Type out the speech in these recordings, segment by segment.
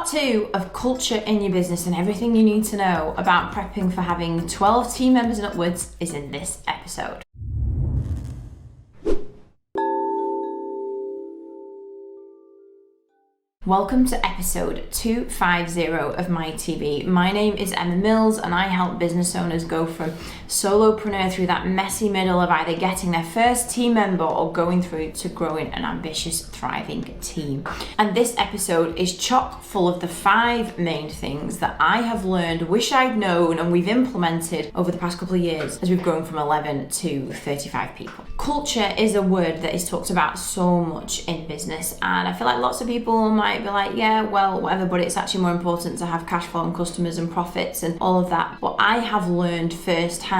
Part 2 of culture in your business and everything you need to know about prepping for having 12 team members and upwards is in this episode. Welcome to episode 250 of My TV. My name is Emma Mills and I help business owners go from solopreneur through that messy middle of either getting their first team member or going through to growing an ambitious, thriving team. And this episode is chock full of the 5 main things that I have learned, wish I'd known, and we've implemented over the past couple of years as we've grown from 11 to 35 people. Culture is a word that is talked about so much in business, and I feel like lots of people might be like, yeah, well, whatever, but it's actually more important to have cash flow and customers and profits and all of that. But I have learned firsthand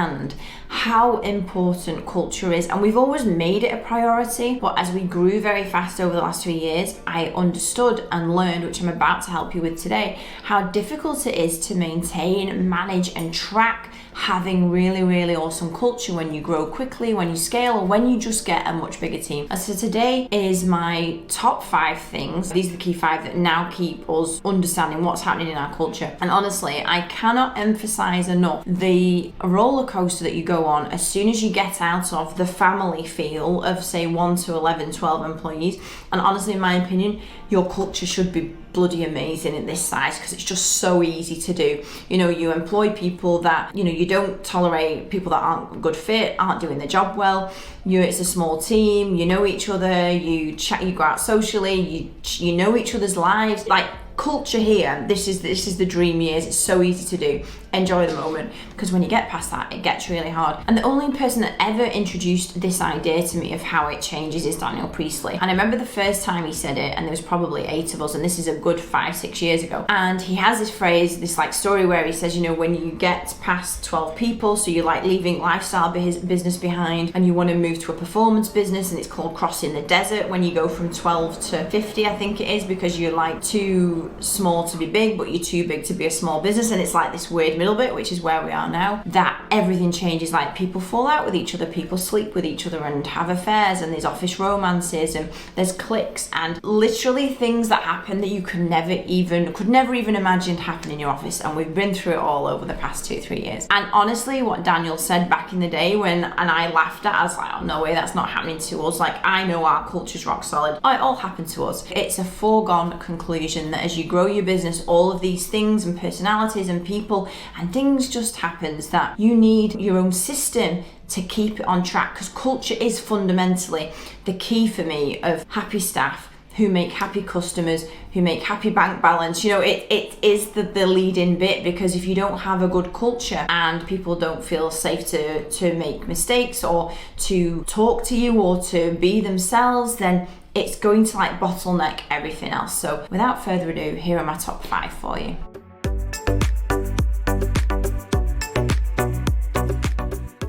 how important culture is, and we've always made it a priority, but as we grew very fast over the last 3 years, I understood and learned, which I'm about to help you with today, how difficult it is to maintain, manage and track having really awesome culture when you grow quickly, when you scale, or when you just get a much bigger team. And so today is my top 5 things. These are the key 5 that now keep us understanding what's happening in our culture. And honestly, I cannot emphasize enough the roller coaster that you go on as soon as you get out of the family feel of, say, 1 to 11, 12 employees. And honestly, in my opinion, your culture should be bloody amazing in this size because it's just so easy to do. You know, you employ people that, you know, you don't tolerate people that aren't a good fit, aren't doing their job well. It's a small team, you know each other, you chat, you go out socially, you know each other's lives. Like, culture here, this is the dream years. It's so easy to do. Enjoy the moment, because when you get past that, it gets really hard. And the only person that ever introduced this idea to me of how it changes is Daniel Priestley. And I remember the first time he said it, and there was probably 8 of us, and this is a good 5-6 years ago. And he has this phrase, this like story where he says, you know, when you get past 12 people, so you're like leaving lifestyle business behind and you want to move to a performance business, and it's called crossing the desert when you go from 12 to 50, I think it is, because you're like too small to be big, but you're too big to be a small business. And it's like this weird middle bit, which is where we are now, that everything changes. Like, people fall out with each other, people sleep with each other and have affairs, and there's office romances, and there's cliques, and literally things that happen that you could never even imagine happen in your office. And we've been through it all over the past 2-3 years. And honestly, what Daniel said back in the day and I laughed at, I was like, oh, no way, that's not happening to us. Like, I know our culture's rock solid. It all happened to us. It's a foregone conclusion that as you grow your business, all of these things and personalities and people and things just happens, that you need your own system to keep it on track, because culture is fundamentally the key for me of happy staff who make happy customers, who make happy bank balance. You know, it is the lead-in bit, because if you don't have a good culture and people don't feel safe to make mistakes or to talk to you or to be themselves, then it's going to like bottleneck everything else. So without further ado, here are my top 5 for you.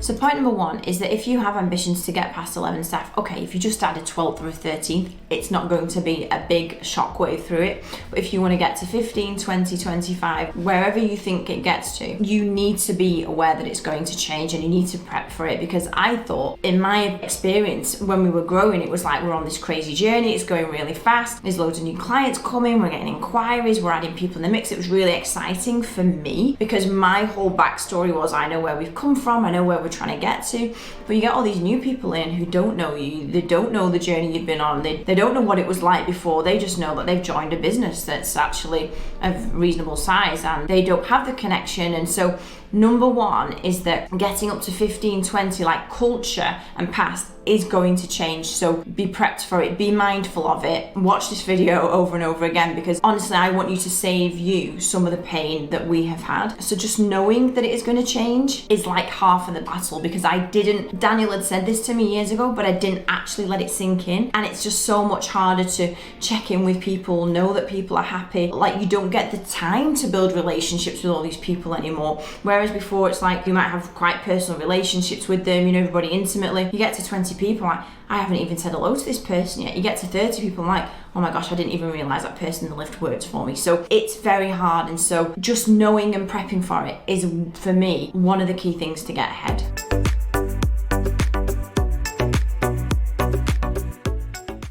So point number 1 is that if you have ambitions to get past 11 staff, okay, if you just add a 12th or a 13th, it's not going to be a big shockwave through it. But if you want to get to 15, 20, 25, wherever you think it gets to, you need to be aware that it's going to change and you need to prep for it. Because I thought, in my experience, when we were growing, it was like we're on this crazy journey, it's going really fast, there's loads of new clients coming, we're getting inquiries, we're adding people in the mix. It was really exciting for me because my whole backstory was, I know where we've come from, I know where we're trying to get to, but you get all these new people in who don't know you, they don't know the journey you've been on, they don't know what it was like before, they just know that they've joined a business that's actually of reasonable size and they don't have the connection. And so number 1 is that getting up to 15, 20, like culture and past, is going to change. So be prepped for it, be mindful of it, watch this video over and over again, because honestly, I want you to save you some of the pain that we have had. So just knowing that it is going to change is like half of the battle, because Daniel had said this to me years ago, but I didn't actually let it sink in. And it's just so much harder to check in with people, know that people are happy. Like, you don't get the time to build relationships with all these people anymore. Whereas before, it's like you might have quite personal relationships with them, you know everybody intimately. You get to 20 people, like, I haven't even said hello to this person yet. You get to 30 people, like, oh my gosh, I didn't even realize that person in the lift worked for me. So it's very hard. And so just knowing and prepping for it is, for me, one of the key things to get ahead.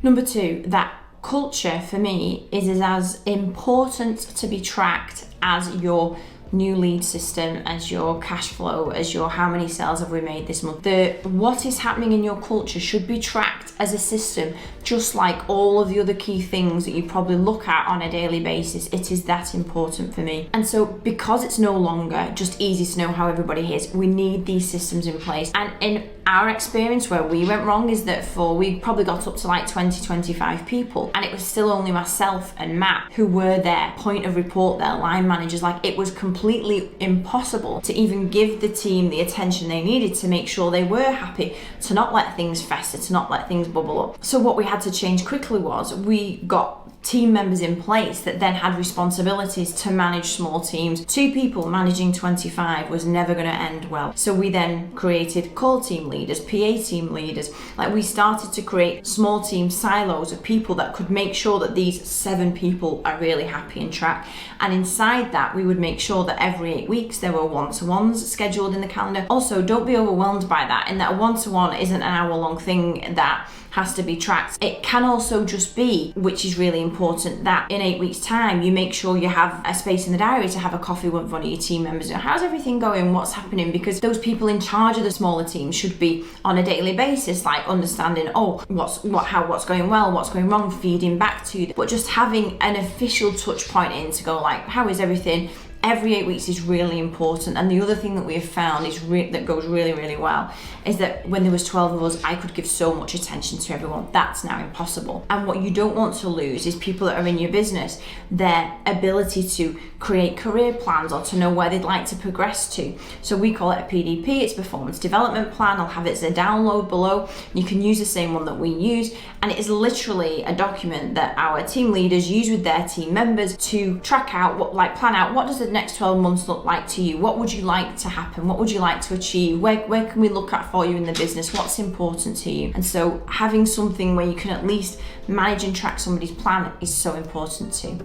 Number 2, that culture for me is as important to be tracked as your new lead system, as your cash flow, as your how many sales have we made this month. What is happening in your culture should be tracked as a system, just like all of the other key things that you probably look at on a daily basis. It is that important for me. And so because it's no longer just easy to know how everybody is, we need these systems in place. And in our experience, where we went wrong is that we probably got up to like 20-25 people, and it was still only myself and Matt who were their point of report, their line managers. Like, it was completely impossible to even give the team the attention they needed to make sure they were happy, to not let things fester, to not let things bubble up. So what we had to change quickly was we got team members in place that then had responsibilities to manage small teams. 2 people managing 25 was never going to end well. So we then created call team leaders, PA team leaders. Like, we started to create small team silos of people that could make sure that these 7 people are really happy and track. And inside that, we would make sure that every 8 weeks there were one-to-ones scheduled in the calendar. Also, don't be overwhelmed by that, in that a one-to-one isn't an hour-long thing that has to be tracked. It can also just be, which is really important, that in 8 weeks' time you make sure you have a space in the diary to have a coffee with one of your team members. How's everything going? What's happening? Because those people in charge of the smaller teams should be on a daily basis, like understanding, what's going well, what's going wrong, feeding back to them. But just having an official touch point in to go like, how is everything? Every 8 weeks is really important. And the other thing that we have found is that goes really, really well is that when there was 12 of us, I could give so much attention to everyone. That's now impossible. And what you don't want to lose is people that are in your business, their ability to create career plans or to know where they'd like to progress to. So we call it a PDP, it's Performance Development Plan. I'll have it as a download below. You can use the same one that we use. And it is literally a document that our team leaders use with their team members to track out, plan out, what does the next 12 months look like to you? What would you like to happen? What would you like to achieve? Where can we look at for you in the business? What's important to you? And so having something where you can at least manage and track somebody's plan is so important too.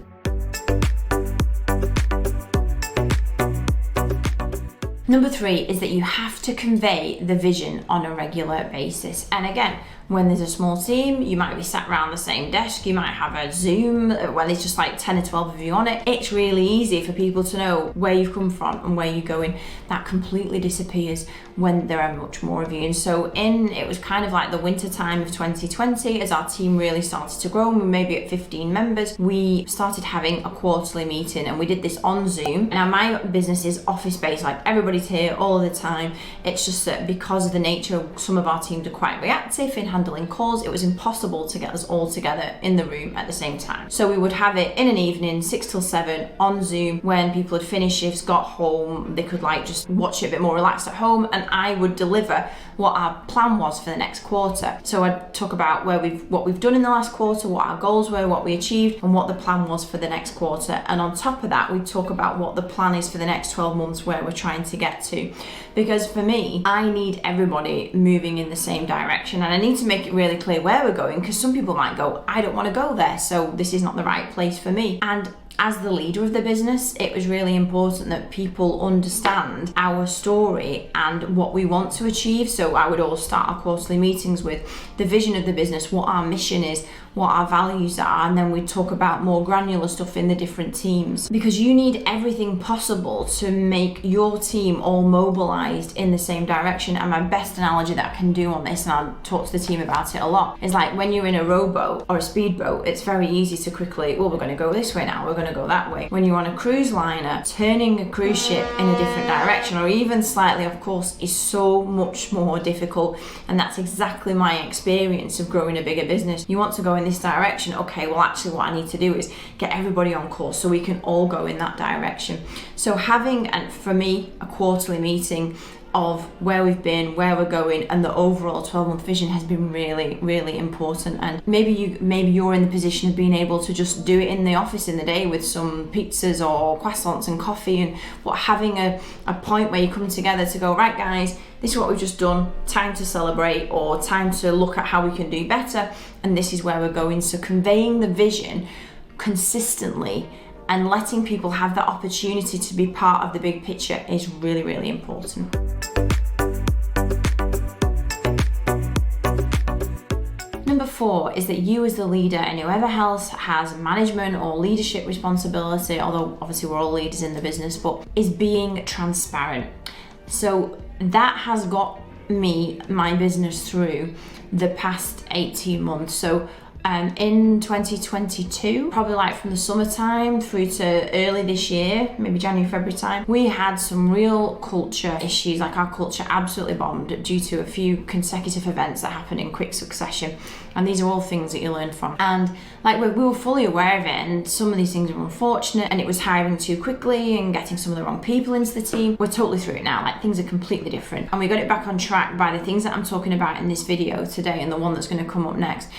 Number 3 is that you have to convey the vision on a regular basis. And again, when there's a small team, you might be sat around the same desk, you might have a Zoom where there's just like 10 or 12 of you on it. It's really easy for people to know where you've come from and where you're going. That completely disappears when there are much more of you. And so it was kind of like the winter time of 2020, as our team really started to grow and we were maybe at 15 members, we started having a quarterly meeting, and we did this on Zoom. Now my business is office based, like everybody's here all the time. It's just that because of the nature of some of our teams are quite reactive in handling calls, it was impossible to get us all together in the room at the same time. So we would have it in an evening, 6 till 7 on Zoom. When people had finished shifts, got home, they could like just watch it a bit more relaxed at home, and I would deliver what our plan was for the next quarter. So I'd talk about what we've done in the last quarter, what our goals were, what we achieved, and what the plan was for the next quarter. And on top of that, we'd talk about what the plan is for the next 12 months, where we're trying to get to. Because for me, I need everybody moving in the same direction, and I need to make it really clear where we're going, because some people might go, I don't want to go there, so this is not the right place for me. And as the leader of the business, it was really important that people understand our story and what we want to achieve. So I would always start our quarterly meetings with the vision of the business, what our mission is, what our values are, and then we'd talk about more granular stuff in the different teams, because you need everything possible to make your team all mobilized in the same direction. And my best analogy that I can do on this, and I'll talk to the team about it a lot, is like when you're in a rowboat or a speedboat, it's very easy to quickly, we're going to go this way now, we're going to go that way. When you're on a cruise liner, turning a cruise ship in a different direction or even slightly off course is so much more difficult. And that's exactly my experience of growing a bigger business. You want to go in this direction, okay, well actually what I need to do is get everybody on course so we can all go in that direction. So having, and for me, a quarterly meeting of where we've been, where we're going, and the overall 12-month vision has been really, really important. And maybe you're in the position of being able to just do it in the office in the day with some pizzas or croissants and coffee, and having a point where you come together to go, right guys, this is what we've just done, time to celebrate or time to look at how we can do better, and this is where we're going. So conveying the vision consistently and letting people have that opportunity to be part of the big picture is really, really important. Number 4 is that you as the leader and whoever else has management or leadership responsibility, although obviously we're all leaders in the business, but is being transparent. So that has got me, my business, through the past 18 months. So in 2022, probably like from the summertime through to early this year, maybe January, February time, we had some real culture issues. Like our culture absolutely bombed due to a few consecutive events that happened in quick succession. And these are all things that you learn from. And like we were fully aware of it, and some of these things were unfortunate, and it was hiring too quickly and getting some of the wrong people into the team. We're totally through it now. Like things are completely different. And we got it back on track by the things that I'm talking about in this video today and the one that's going to come up next.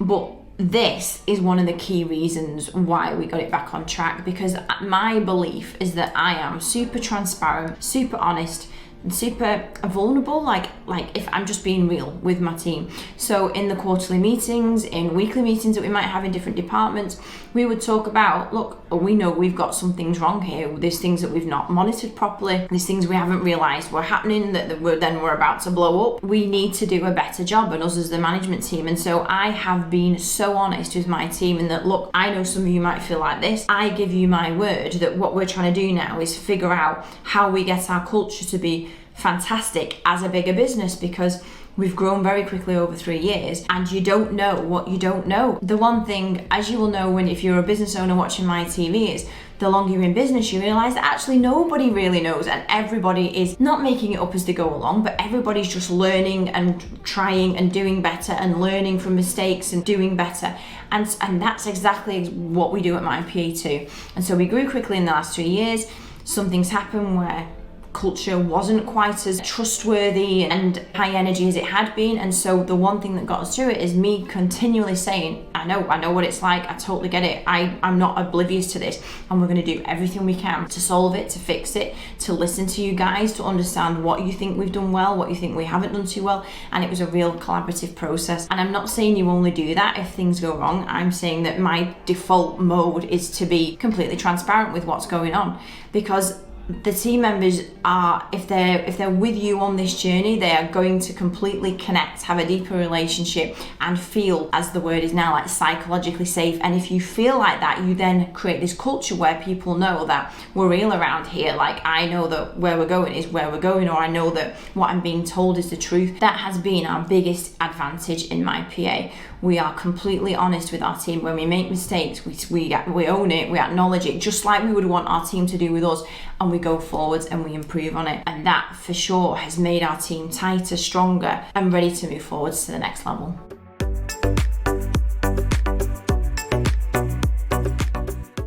But this is one of the key reasons why we got it back on track, because my belief is that I am super transparent, super honest, and super vulnerable, like if I'm just being real with my team. So in the quarterly meetings, in weekly meetings that we might have in different departments, we would talk about, look, we know we've got some things wrong here. There's things that we've not monitored properly. There's things we haven't realized were happening that we're about to blow up. We need to do a better job, and us as the management team. And so I have been so honest with my team in that, look, I know some of you might feel like this. I give you my word that what we're trying to do now is figure out how we get our culture to be fantastic as a bigger business, because we've grown very quickly over 3 years, and you don't know what you don't know. The one thing, as you will know if you're a business owner watching my TV, is the longer you're in business, you realize that actually nobody really knows, and everybody is not making it up as they go along, but everybody's just learning and trying and doing better and learning from mistakes and doing better. And that's exactly what we do at MiPA too. And so we grew quickly in the last 3 years. Some things happen where culture wasn't quite as trustworthy and high energy as it had been. And so the one thing that got us through it is me continually saying, I know what it's like, I totally get it, I'm not oblivious to this, and we're going to do everything we can to solve it, to fix it, to listen to you guys, to understand what you think we've done well, what you think we haven't done too well. And it was a real collaborative process. And I'm not saying you only do that if things go wrong. I'm saying that my default mode is to be completely transparent with what's going on, because the team members are, if they're with you on this journey, they are going to completely connect, have a deeper relationship, and feel, as the word is now, like psychologically safe. And if you feel like that, you then create this culture where people know that we're real around here. Like, I know that where we're going is where we're going, or I know that what I'm being told is the truth. That has been our biggest advantage in MiPA. We are completely honest with our team. When we make mistakes, we own it, we acknowledge it, just like we would want our team to do with us, and we go forwards and we improve on it. And that for sure has made our team tighter, stronger, and ready to move forwards to the next level.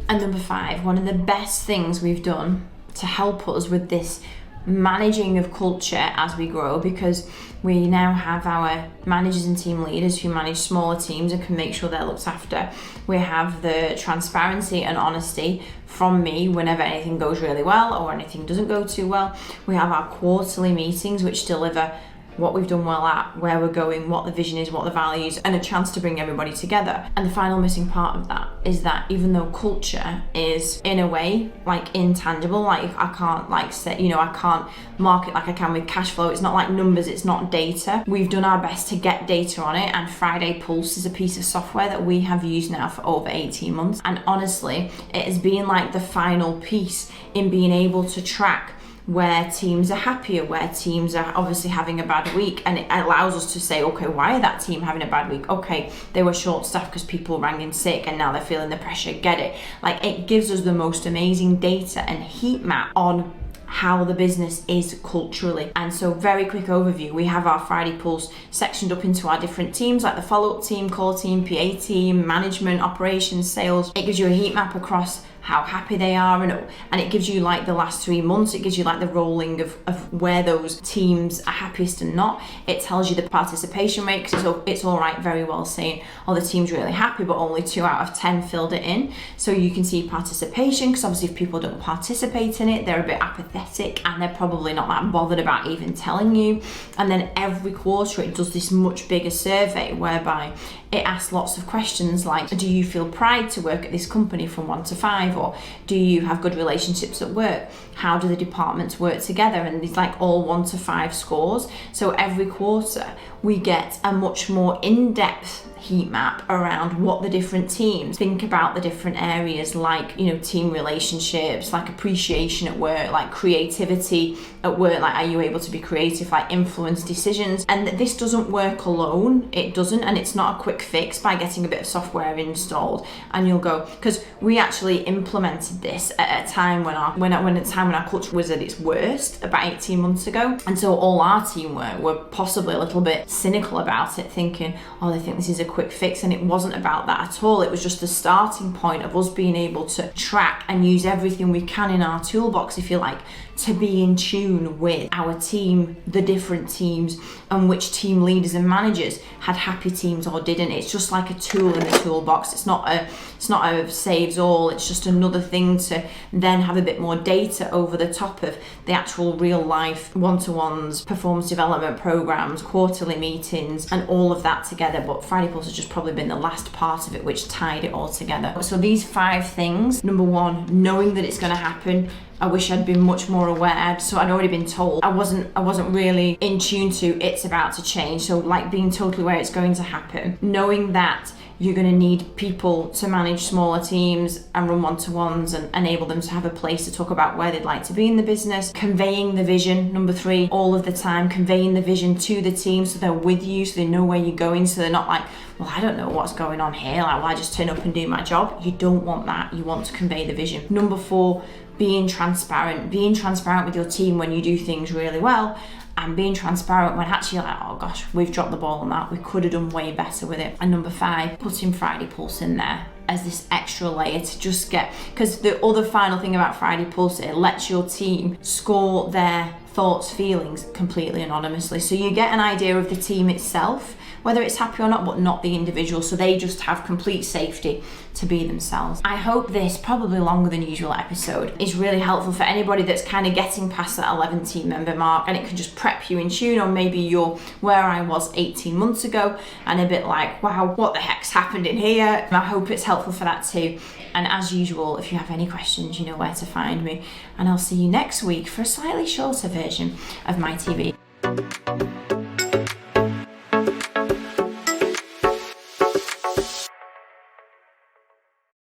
And number 5, one of the best things we've done to help us with this managing of culture as we grow, because we now have our managers and team leaders who manage smaller teams and can make sure they're looked after. We have the transparency and honesty from me whenever anything goes really well or anything doesn't go too well. We have our quarterly meetings which deliver what we've done well at, where we're going, what the vision is, what the values, and a chance to bring everybody together. And the final missing part of that is that even though culture is in a way like intangible, like I can't like say, I can't mark it like I can with cash flow. It's not like numbers, it's not data. We've done our best to get data on it, and Friday Pulse is a piece of software that we have used now for over 18 months. And honestly, it has been like the final piece in being able to track where teams are happier, where teams are obviously having a bad week, and it allows us to say, okay, why are that team having a bad week? Okay, they were short-staffed because people rang in sick and now they're feeling the pressure, get it. Like, it gives us the most amazing data and heat map on how the business is culturally. And so, very quick overview, we have our Friday Pulse sectioned up into our different teams, like the follow-up team, core team, PA team, management, operations, sales. It gives you a heat map across how happy they are, and it gives you like the last 3 months. It gives you like the rolling of where those teams are happiest and not. It tells you the participation rate, because it's all right very well saying, oh, the team's really happy, but only 2 out of 10 filled it in. So you can see participation, because obviously if people don't participate in it, they're a bit apathetic and they're probably not that bothered about even telling you. And then every quarter it does this much bigger survey whereby it asks lots of questions like, do you feel pride to work at this company from 1 to 5? Or do you have good relationships at work? How do the departments work together? And these like all 1 to 5 scores. So every quarter we get a much more in-depth heat map around what the different teams think about, the different areas like, you know, team relationships, like appreciation at work, like creativity at work, like are you able to be creative, like influence decisions. And this doesn't work alone, it doesn't, and it's not a quick fix by getting a bit of software installed and you'll go, because we actually implemented this at a time when our culture was at its worst about 18 months ago, and so all our team were possibly a little bit cynical about it, thinking, oh, they think this is a quick fix, and it wasn't about that at all. It was just the starting point of us being able to track and use everything we can in our toolbox, if you like, to be in tune with our team, the different teams, and which team leaders and managers had happy teams or didn't. It's just like a tool in the toolbox. It's not a saves all. It's just another thing to then have a bit more data over the top of the actual real life one-to-ones, performance development programs, quarterly meetings, and all of that together. But Friday Pulse has just probably been the last part of it which tied it all together. So these 5 things: number 1, knowing that it's going to happen. I wish I'd been much more aware, so I'd already been told. I wasn't really in tune to it's about to change, so like being totally aware it's going to happen. Knowing that you're going to need people to manage smaller teams and run one-to-ones and enable them to have a place to talk about where they'd like to be in the business. Conveying the vision, number 3, all of the time, conveying the vision to the team so they're with you, so they know where you're going, so they're not like, well, I don't know what's going on here, like, well, I just turn up and do my job. You don't want that. You want to convey the vision. Number 4, being transparent with your team when you do things really well, and being transparent when actually you're like, oh gosh, we've dropped the ball on that, we could have done way better with it. And number 5, putting Friday Pulse in there as this extra layer to just get, because the other final thing about Friday Pulse, it lets your team score their thoughts, feelings completely anonymously. So you get an idea of the team itself, whether it's happy or not, but not the individual. So they just have complete safety to be themselves. I hope this probably longer than usual episode is really helpful for anybody that's kind of getting past that 11 team member mark, and it can just prep you in tune, or maybe you're where I was 18 months ago and a bit like, wow, what the heck's happened in here? And I hope it's helpful for that too. And as usual, if you have any questions, you know where to find me, and I'll see you next week for a slightly shorter version of my TV.